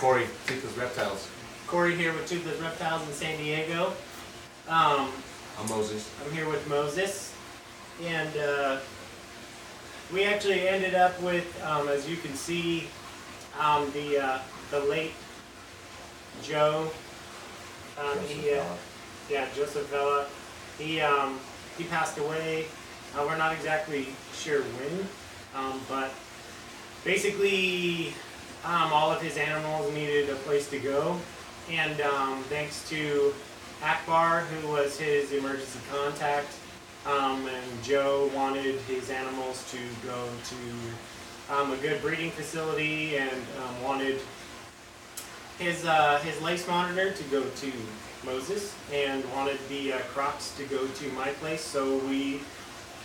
Corey, Toothless Reptiles. Corey here with Toothless Reptiles in San Diego. I'm Moses. I'm here with Moses, and we actually ended up with, as you can see, the late Joe. Joseph Vela. He passed away. We're not exactly sure when, but basically all of his animals needed a place to go, and thanks to Akbar, who was his emergency contact, and Joe wanted his animals to go to a good breeding facility, and wanted his lace monitor to go to Moses, and wanted the Crocs to go to my place. So we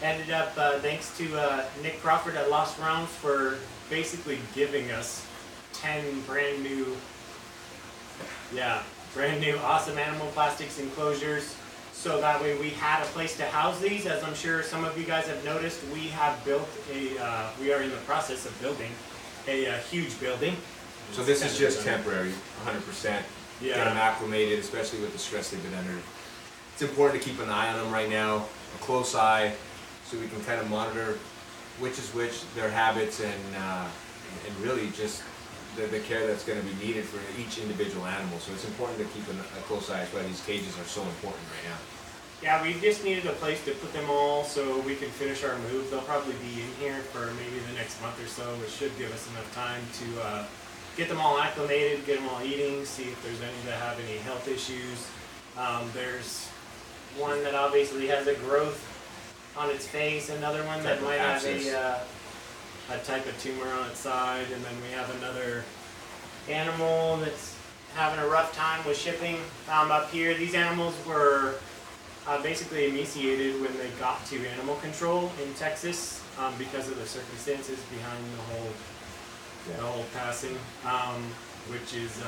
ended up, thanks to Nick Crawford at Lost Realms for basically giving us 10 brand new awesome animal plastics enclosures, so that way we had a place to house these. As I'm sure some of you guys have noticed, we have built we are in the process of building a huge building. So this is just temporary, 100%. Yeah. Get them acclimated, especially with the stress they've been under. It's important to keep an eye on them right now, a close eye, so we can kind of monitor which is which, their habits, and really just the care that's going to be needed for each individual animal. So it's important to keep a close eye. That's why these cages are so important right now. Yeah, we just needed a place to put them all so we can finish our move. They'll probably be in here for maybe the next month or so, which should give us enough time to get them all acclimated, get them all eating, see if there's any that have any health issues. There's one that obviously has a growth on its face, another one that might have a type of tumor on its side, and then we have another animal that's having a rough time with shipping up here. These animals were basically emaciated when they got to animal control in Texas because of the circumstances behind the whole passing, which is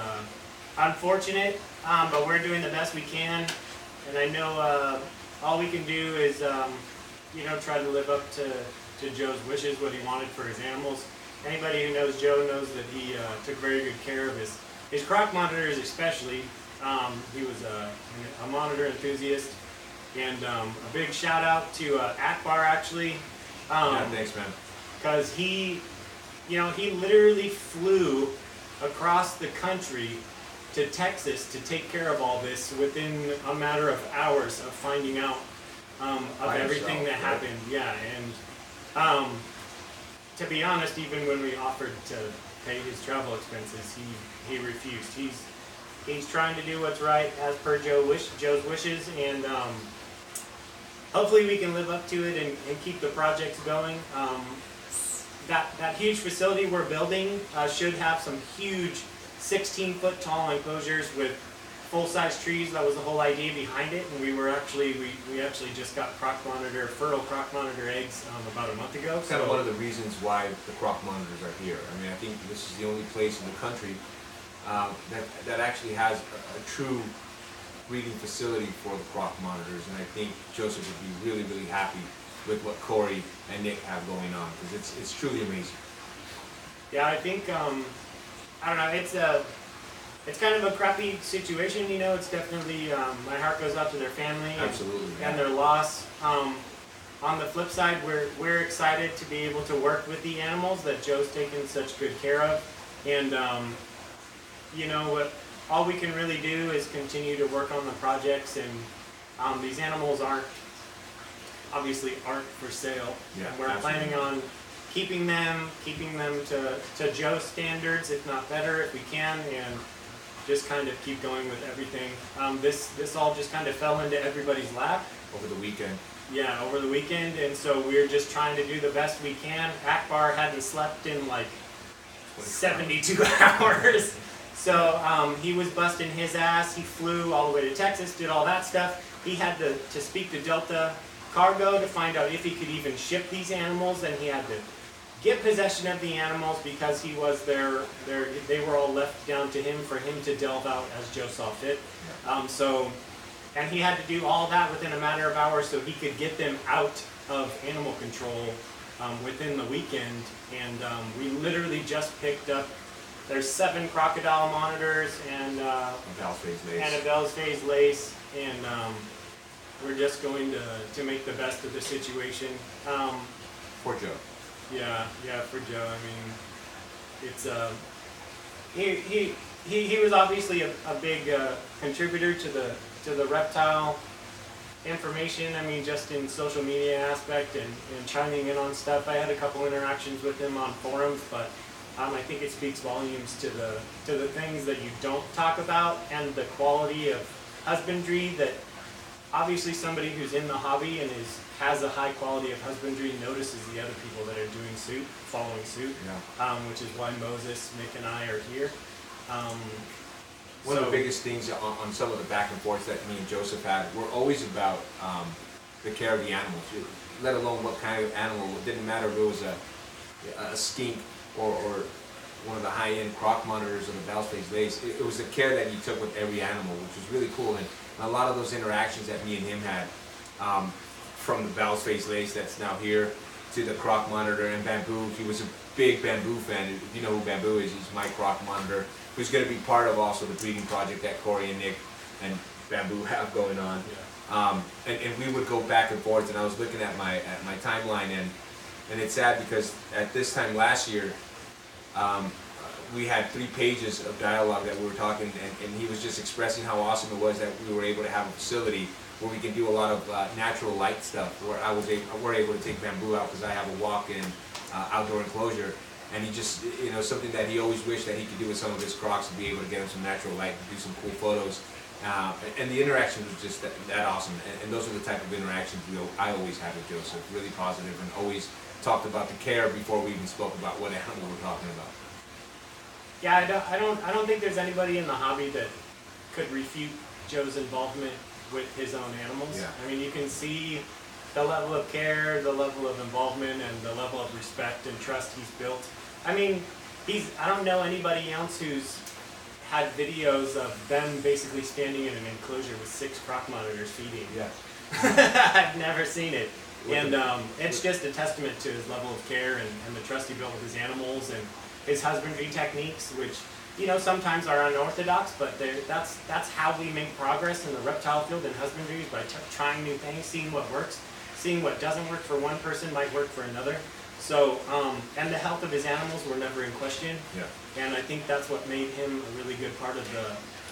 unfortunate, but we're doing the best we can, and I know all we can do is try to live up to Joe's wishes, what he wanted for his animals. Anybody who knows Joe knows that he took very good care of his croc monitors, especially. He was a monitor enthusiast, and a big shout out to Akbar, actually. Yeah, thanks, man. Because he literally flew across the country to Texas to take care of all this within a matter of hours of finding out of everything that happened. Yeah, and to be honest, even when we offered to pay his travel expenses, he refused. He's trying to do what's right as per Joe's wishes, and hopefully we can live up to it and keep the projects going. That huge facility we're building should have some huge 16-foot tall enclosures with full-size trees. That was the whole idea behind it, and we actually just got feral croc monitor eggs about a month ago. It's kind of one of the reasons why the croc monitors are here. I mean, I think this is the only place in the country that actually has a true breeding facility for the croc monitors, and I think Joseph would be really, really happy with what Corey and Nick have going on, because it's truly amazing. Yeah, I think I don't know. It's kind of a crappy situation, It's definitely my heart goes out to their family and their loss. On the flip side, we're excited to be able to work with the animals that Joe's taken such good care of, and what all we can really do is continue to work on the projects, and these animals obviously aren't for sale. Yeah, and we're planning on keeping them to Joe's standards, if not better, if we can, and just kind of keep going with everything. This all just kind of fell into everybody's lap over the weekend. Yeah, over the weekend, and so we're just trying to do the best we can. Akbar hadn't slept in like 72 hours, so he was busting his ass. He flew all the way to Texas, did all that stuff. He had to speak to Delta Cargo to find out if he could even ship these animals, and he had to get possession of the animals because he was they were all left down to him for him to delve out as Joe saw fit. And he had to do all that within a matter of hours so he could get them out of animal control within the weekend. And we literally just picked up There's 7 crocodile monitors and A valve phase lace. a Vela's phase lace, and we're just going to make the best of the situation. For Joe. Yeah, for Joe. I mean, it's he was obviously a big contributor to the reptile information. I mean, just in social media aspect and chiming in on stuff. I had a couple interactions with him on forums, but I think it speaks volumes to the things that you don't talk about and the quality of husbandry that obviously somebody who's in the hobby and has a high quality of husbandry notices the other people that are following suit, which is why Moses, Nick, and I are here. One of the biggest things on some of the back and forth that me and Joseph had were always about the care of the animals, let alone what kind of animal. It didn't matter if it was a skink or one of the high-end croc monitors or the valve phase lace. It was the care that he took with every animal, which was really cool. And a lot of those interactions that me and him had, from the valve phase lace that's now here to the croc monitor and bamboo. He was a big bamboo fan. If you know who Bamboo is, he's my croc monitor, who's going to be part of also the breeding project that Corey and Nick and Bamboo have going on. And we would go back and forth, and I was looking at my timeline, and it's sad because at this time last year, we had 3 pages of dialogue that we were talking, and he was just expressing how awesome it was that we were able to have a facility where we can do a lot of natural light stuff, where we're able to take Bamboo out because I have a walk-in outdoor enclosure, and he just, something that he always wished that he could do with some of his crocs, to be able to get him some natural light and do some cool photos. And the interaction was just that awesome, and those are the type of interactions I always had with Joseph, really positive, and always talked about the care before we even spoke about what animal we're talking about. Yeah, I don't think there's anybody in the hobby that could refute Joe's involvement with his own animals. Yeah. I mean, you can see the level of care, the level of involvement, and the level of respect and trust he's built. I mean, I don't know anybody else who's had videos of them basically standing in an enclosure with 6 croc monitors feeding. Yeah. I've never seen it. And it's just a testament to his level of care and the trust he built with his animals and his husbandry techniques, which sometimes are unorthodox, but that's how we make progress in the reptile field and husbandry, is by trying new things, seeing what works, seeing what doesn't work for one person might work for another. So, and the health of his animals were never in question. Yeah. And I think that's what made him a really good part of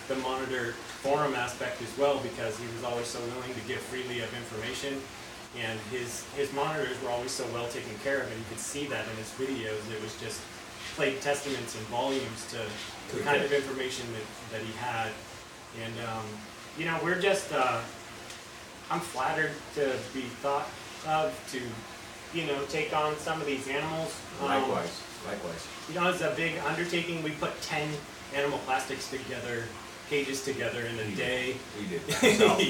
the monitor forum aspect as well, because he was always so willing to give freely of information. And his monitors were always so well taken care of, and you could see that in his videos. It was just played testaments and volumes to the kind of information that he had. And we're just I'm flattered to be thought of to take on some of these animals. Likewise. It's a big undertaking. We put 10 animal plastics cages together in a day. We did.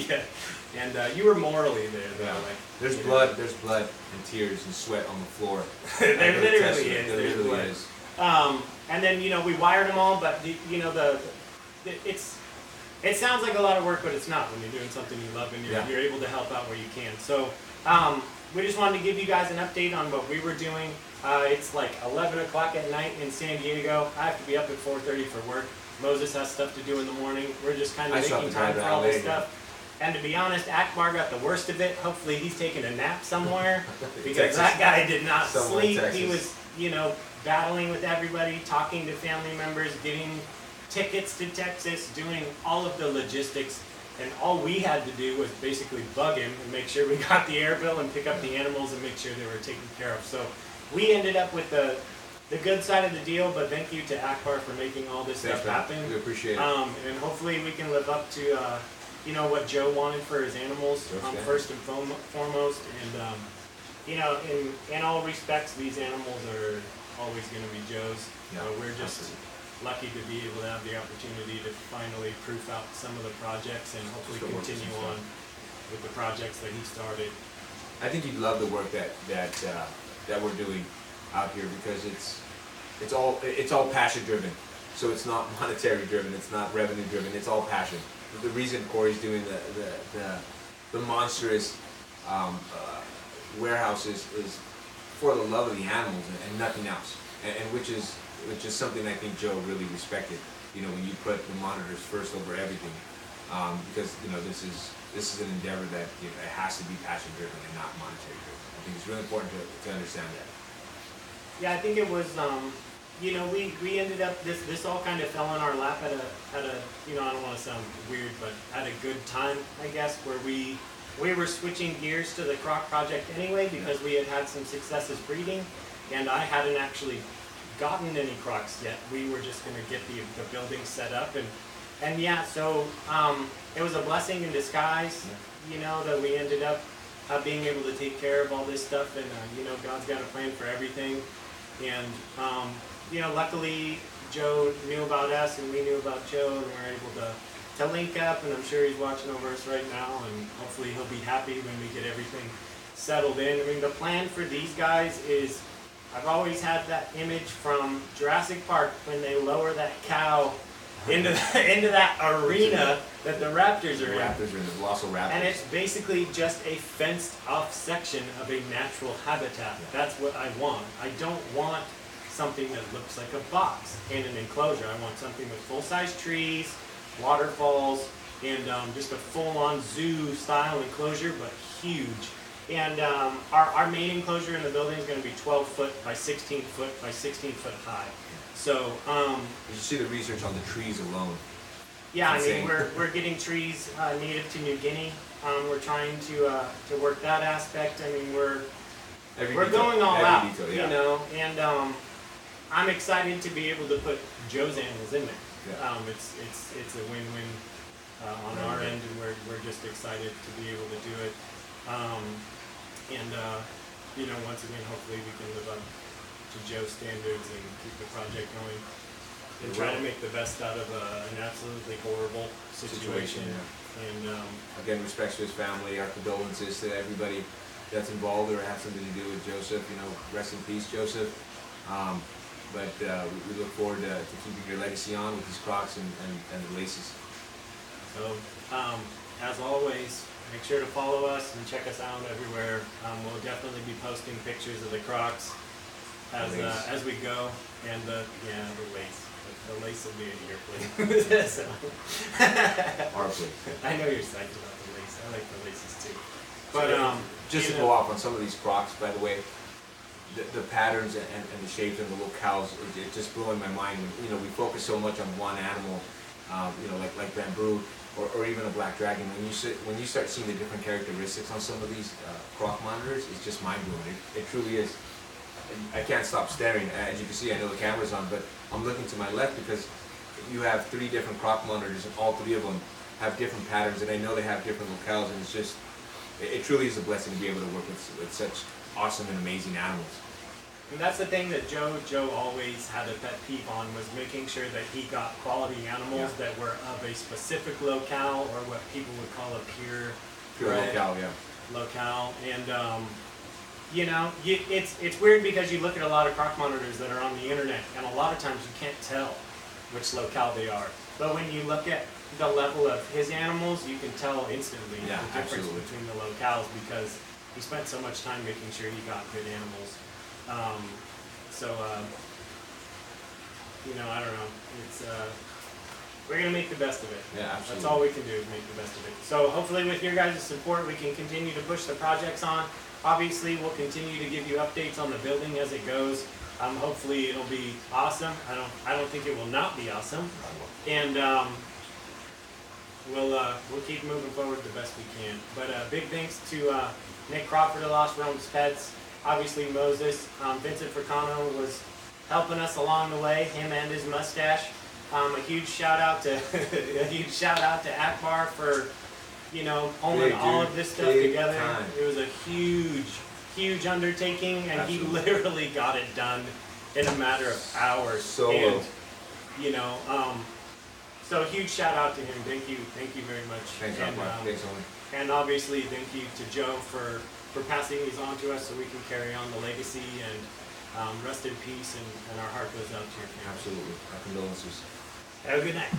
Yeah. And you were morally there, though. Yeah. Like, There's blood and tears and sweat on the floor. There literally is. There literally is. And then we wired them all, but it sounds like a lot of work, but it's not when you're doing something you love and you're able to help out where you can. So we just wanted to give you guys an update on what we were doing. It's like 11 o'clock at night in San Diego. I have to be up at 4:30 for work. Moses has stuff to do in the morning. We're just kind of making time for all this stuff. And to be honest, Akbar got the worst of it. Hopefully he's taking a nap somewhere, because that guy did not sleep. He was, battling with everybody, talking to family members, getting tickets to Texas, doing all of the logistics. And all we had to do was basically bug him and make sure we got the air bill and pick up the animals and make sure they were taken care of. So we ended up with the good side of the deal, but thank you to Akbar for making all this stuff happen. We appreciate it. And hopefully we can live up to what Joe wanted for his animals, first and foremost. And in all respects, these animals are always going to be Joe's. We're just lucky to be able to have the opportunity to finally proof out some of the projects and hopefully continue on with the projects that he started. I think you'd love the work that we're doing out here, because it's all passion driven. So it's not monetary driven, it's not revenue driven, it's all passion. The reason Corey's doing the monstrous warehouses is for the love of the animals and nothing else, and which is which is something I think Joe really respected. You know, when you put the monitors first over everything, because you know this is an endeavor that you know, it has to be passion driven and not monetary driven. I think it's really important to understand that. Yeah, I think it was, you know, we ended up, this all kind of fell in our lap at a, you know, I don't want to sound weird, but at a good time, I guess, where we were switching gears to the croc project anyway, because we had had some successes breeding, and I hadn't actually gotten any crocs yet. We were just going to get the building set up, and yeah, so it was a blessing in disguise, you know, that we ended up being able to take care of all this stuff, and you know, God's got a plan for everything. And, you know, luckily Joe knew about us and we knew about Joe, and we were able to link up, and I'm sure he's watching over us right now, and hopefully he'll be happy when we get everything settled in. I mean, the plan for these guys is, I've always had that image from Jurassic Park when they lower that cow into that arena that the raptors are in. Raptors are in the velociraptors. And it's basically just a fenced off section of a natural habitat. That's what I want. I don't want something that looks like a box in an enclosure. I want something with full-size trees, waterfalls, and just a full-on zoo style enclosure, but huge. And our main enclosure in the building is going to be 12 foot by 16 foot by 16 foot high. So, you see the research on the trees alone. yeah, I mean, we're getting trees native to New Guinea. We're trying to work that aspect. I mean, we're going all out, detail, yeah. you know, and I'm excited to be able to put Joe's animals in there. Yeah. It's a win-win on our end, and we're just excited to be able to do it. You know, once again, hopefully we can live up to Joe's standards and keep the project going, and try to make the best out of an absolutely horrible situation. Yeah. And again, respects to his family, our condolences to everybody that's involved or have something to do with Joseph. You know, rest in peace, Joseph. But we look forward to keeping your legacy on with these crocs and the laces. so, as always, make sure to follow us and check us out everywhere. We'll definitely be posting pictures of the crocs as we go, and the lace. The lace will be in your place. So. Our place. I know you're psyched about the lace. I like the laces too. But just to go off on some of these crocs, by the way, the patterns and the shapes and the locales, it's just blowing my mind. You know, we focus so much on one animal, you know, like bamboo or even a black dragon. When you start seeing the different characteristics on some of these croc monitors, it's just mind blowing. It truly is. I can't stop staring. As you can see, I know the camera's on, but I'm looking to my left because you have 3 different croc monitors, and all 3 of them have different patterns, and I know they have different locales, and it's just, it truly is a blessing to be able to work with such awesome and amazing animals. And that's the thing that Joe always had a pet peeve on, was making sure that he got quality animals that were of a specific locale, or what people would call a pure locale, locale. And you know, it's weird because you look at a lot of croc monitors that are on the internet, and a lot of times you can't tell which locale they are. But when you look at the level of his animals, you can tell instantly the difference between the locales, because he spent so much time making sure he got good animals. You know, I don't know. It's we're gonna make the best of it. Yeah, absolutely. That's all we can do, is make the best of it. So hopefully, with your guys' support, we can continue to push the projects on. Obviously, we'll continue to give you updates on the building as it goes. Hopefully, it'll be awesome. I don't think it will not be awesome. And we'll keep moving forward the best we can. But big thanks to Nick Crawford of Lost Realms Pets. Obviously, Moses. Vincent Fricano was helping us along the way. Him and his mustache. A huge shout out to Akbar for, you know, pulling all of this stuff together. It was a huge undertaking, and he literally got it done in a matter of hours. Solo. And, you know, so huge shout out to him. Thank you very much. Thanks, and, Thanks, Owen. and obviously, thank you to Joe for passing these on to us so we can carry on the legacy, and rest in peace, and our heart goes out to your family. Absolutely. Our condolences. Have a good night.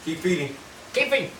Keep feeding. Keep feeding.